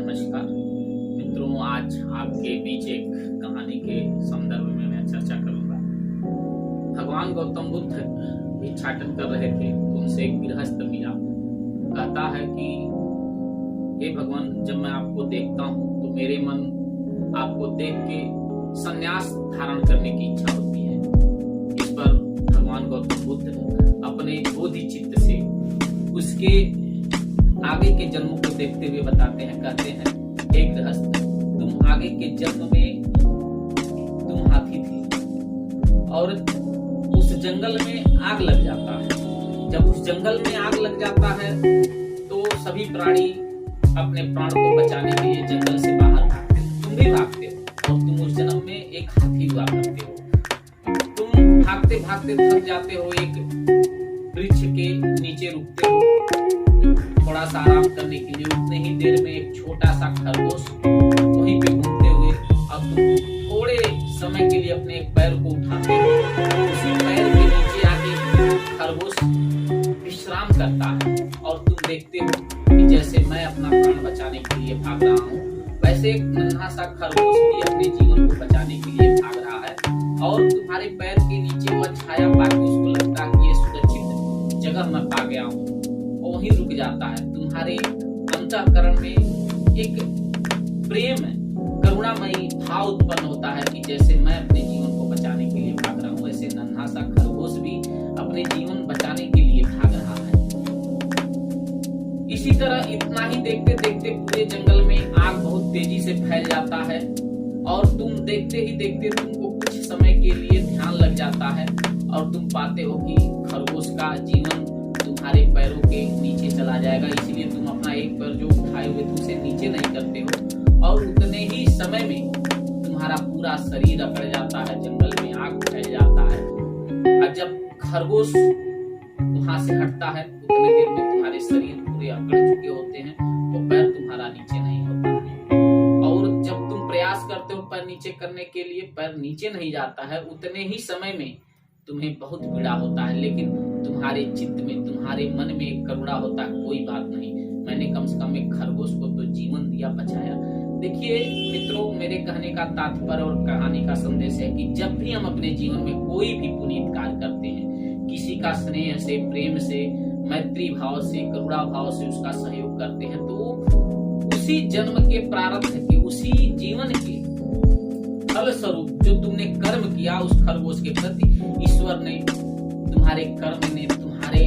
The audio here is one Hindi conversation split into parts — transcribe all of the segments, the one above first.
नमस्कार मित्रों, आज आपके बीच एक कहानी के संदर्भ में मैं चर्चा करूंगा। भगवान गौतम बुद्ध भिक्षाटन कर रहे थे तो उनसे एक गृहस्थ मिला। कहता है कि हे भगवान, जब मैं आपको देखता हूँ तो मेरे मन आपको देख के संन्यास धारण करने की इच्छा होती है। इस पर भगवान गौतम बुद्ध अपने बोधि चित्त से उसके आगे के जन्मों को देखते हुए बताते हैं, कहते हैं, हे गृहस्थ, तुम आगे के जन्म में तुम हाथी थे और उस जंगल में आग लग जाता है। जब उस जंगल में आग लग जाता है तो सभी प्राणी अपने प्राण को बचाने के लिए जंगल से बाहर भागते हो। तुम भी भागते हो और तुम उस जन्म में एक हाथी हुआ करते हो। तुम भागते भागते थक जाते हो, एक वृक्ष के नीचे रुकते हो थोड़ा सा आराम करने के लिए। उतने ही देर में एक छोटा सा खरगोश वहीं पे घूमते हुए अब तुम थोड़े समय के लिए अपने एक पैर को उठाते हो। उसी पैर के नीचे आके खरगोश विश्राम करता है और तुम देखते हो कि जैसे मैं अपना प्राण बचाने के लिए भाग रहा हूँ, वैसे एक नन्हा सा खरगोश भी अपने जीवन को बचाने के लिए भाग रहा है। और तुम्हारे पैर के नीचे वह छाया पाके उसको लगता है कि ये सुरक्षित जगह मैं पा गया हूँ, वहीं रुक जाता है। तुम्हारे अंतःकरण में एक प्रेम करुणामयी भाव उत्पन्न होता है कि जैसे मैं अपने जीवन को बचाने के लिए भाग रहा हूँ, वैसे नन्हा सा खरगोश भी अपने जीवन बचाने के लिए भाग रहा है। इसी तरह इतना ही देखते देखते पूरे जंगल में आग बहुत तेजी से फैल जाता है और तुम देखते ही देखते तुमको कुछ समय के लिए ध्यान लग जाता है और तुम पाते हो कि खरगोश का जीवन तुम्हारे पैरों के नीचे चला जाएगा। इसलिए तुम अपना एक पैर जो उठाए हुए थे उसे नीचे नहीं करते हो और उतने ही समय में तुम्हारा पूरा शरीर अकड़ जाता है, जंगल में आग फैल जाता है। और जब खरगोश वहां से हटता है उतने देर में तुम्हारे शरीर पूरे अकड़ चुके होते हैं, वो पैर तुम्हारा नीचे नहीं होता है। और जब तुम प्रयास करते हो पैर नीचे करने के लिए, पैर नीचे नहीं जाता है। उतने ही समय में तुम्हें बहुत पीड़ा होता है, लेकिन तुम्हारे चित्त में, तुम्हारे मन में एक करुणा होता है, कोई बात नहीं, मैंने कम से कम एक खरगोश को तो जीवन दिया, बचाया। देखिए मित्रों, मेरे कहने का तात्पर्य और कहानी का संदेश है कि जब भी हम अपने जीवन में कोई भी पुनीत कार्य करते हैं, किसी का स्नेह से, प्रेम से, मैत्री भाव से, करुणा भाव से उसका सहयोग करते हैं, तो उसी जन्म के प्रारब्ध के, उसी जीवन के फल स्वरूप जो तुमने कर्म किया उस खरगोश के प्रति, ईश्वर ने, तुम्हारे कर्म ने, तुम्हारे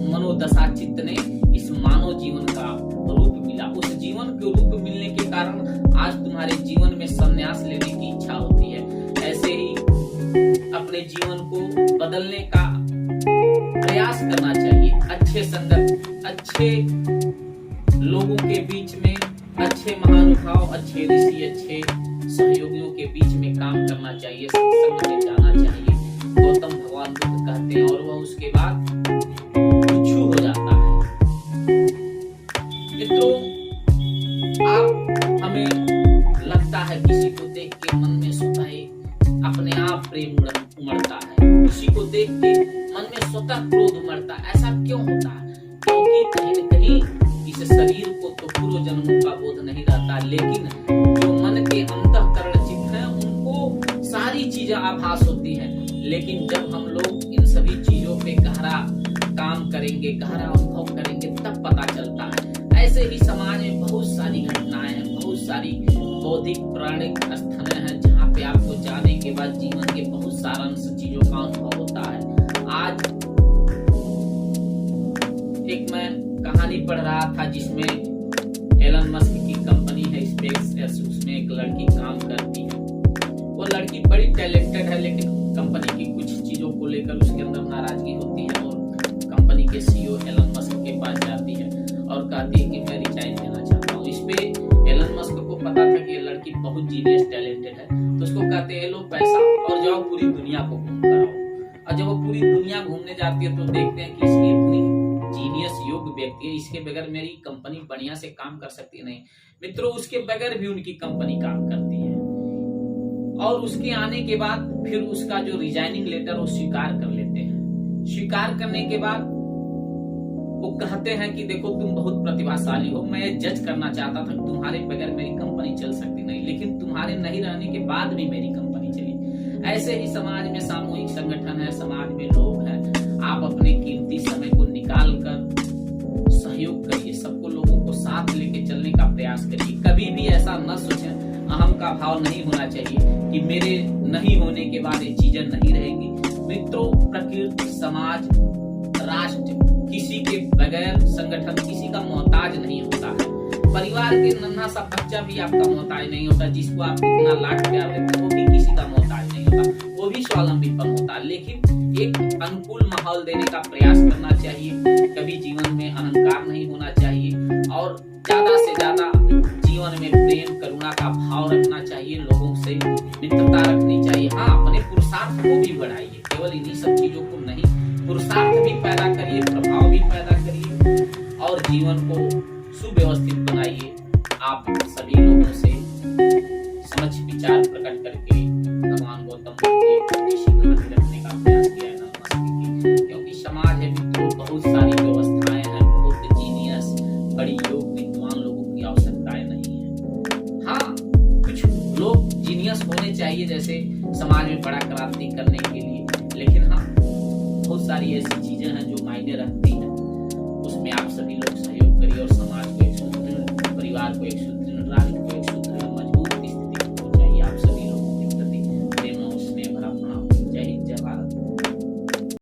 मनोदशा चित्त ने इस मानव जीवन का रूप मिला। उस जीवन के रूप मिलने के कारण आज तुम्हारे जीवन में संन्यास लेने की इच्छा होती है। ऐसे ही अपने जीवन को बदलने का प्रयास करना चाहिए। अच्छे संगत, अच्छे लोगों के बीच में, अच्छे महानुभाव, अच्छे ऋषि, अच्छे सहयोगियों के बीच में काम करना चाहिए, सत्संग में जाना चाहिए। गौतम भगवान बुद्ध कहते हैं और वह उसके बाद भिक्षु हो जाता है। मित्रों, आप, हमें लगता है किसी को देख के मन में स्वतः अपने आप प्रेम उमड़ता है, किसी को देख के मन में स्वतः क्रोध उमड़ता है। ऐसा क्यों होता है? क्योंकि कहीं न कहीं इस शरीर को तो पूर्व जन्मों का बोध नहीं रहता, लेकिन जो मन के अंतःकरण चित्त है उनको सारी चीजें आभास होती हैं। लेकिन जब हम लोग इन सभी चीजों पे गहरा काम करेंगे, गहरा अनुभव करेंगे, तब पता चलता है। ऐसे ही समाज में बहुत सारी घटनाएं हैं, बहुत सारी बौद्धिक प्राणिक स्थल हैं जहाँ पे आपको जाने के बाद जीवन के बहुत सारांश चीजों का अनुभव होता है। आज एक मैं कहानी पढ़ रहा था जिसमें एलन मस्क की कंपनी है स्पेसएक्स, उसमें एक लड़की काम करती है। वो लड़की बड़ी टैलेंटेड है, लेकिन कंपनी की कुछ चीजों को लेकर उसके अंदर नाराजगी होती है और कंपनी के सीईओ एलन मस्क के पास जाती है और कहती है कि मैं रिजाइन देना चाहता हूँ। इस पे एलन मस्क को पता था कि ये लड़की बहुत जीनियस टैलेंटेड है, तो उसको कहते हैं लो पैसा और जाओ पूरी दुनिया को घूम कर आओ। और जब वो पूरी दुनिया घूमने जाती है तो देखते हैं कि इसकी इतनी जीनियस योग्य व्यक्ति है, इसके बगैर मेरी कंपनी बढ़िया से काम कर सकती है नहीं। मित्रों, उसके बगैर भी उनकी कंपनी काम करती है और उसके आने के बाद फिर उसका जो रिजाइनिंग लेटर वो स्वीकार कर लेते हैं। स्वीकार करने के बाद वो कहते हैं कि देखो तुम बहुत प्रतिभाशाली हो, मैं जज करना चाहता था, तुम्हारे बगैर मेरी कंपनी चल सकती नहीं, लेकिन तुम्हारे नहीं रहने के बाद भी मेरी कंपनी चली। ऐसे ही समाज में सामूहिक संगठन है, समाज में लोग हैं, आप अपने कीमती समय को निकाल कर सहयोग करिए, सबको लोगों को साथ लेके चलने का प्रयास करिए। कभी भी ऐसा न सोचें, अहम का भाव नहीं होना चाहिए कि मेरे नहीं होने के बाद ये चीजें नहीं रहेंगी। मित्रों, प्रकृति, समाज, राष्ट्र किसी के बगैर, संगठन किसी का मोहताज नहीं होता है। परिवार के नन्हा सा बच्चा भी आपका मोहताज नहीं होता, जिसको आप इतना लाड प्यार देते हैं वो भी किसी का मोहताज नहीं होता, वो भी स्वावलंबीपन होता है। लेकिन एक अनुकूल माहौल देने का प्रयास करना चाहिए। कभी जीवन में अहंकार नहीं होना चाहिए और ज्यादा से ज्यादा जीवन में प्रेम, करुणा का भाव रखना चाहिए, लोगों से मित्रता रखनी चाहिए। हाँ, अपने पुरुषार्थ को भी बढ़ाइए, केवल इन्हीं सब चीजों को नहीं, पुरुषार्थ भी पैदा करिए, प्रभाव भी पैदा करिए और जीवन को सुव्यवस्थित बनाइए। आप सभी लोगों से समझ विचार प्रकट करके भगवान गौतम बुद्ध की शिक्षा रखने का प्रयास किया है, नमस्ते की। क्योंकि समाज है मित्रों, बहुत सारी व्यवस्थाएं हैं, बहुत जीनियस, बड़ी योग विद्वान लोगों की आवश्यकताएं नहीं है। हाँ, कुछ लोग जीनियस होने चाहिए जैसे समाज में बड़ा क्रांति करने के लिए, लेकिन हाँ, बहुत सारी ऐसी चीजें हैं जो मायने रखती हैं, उसमें आप सभी लोग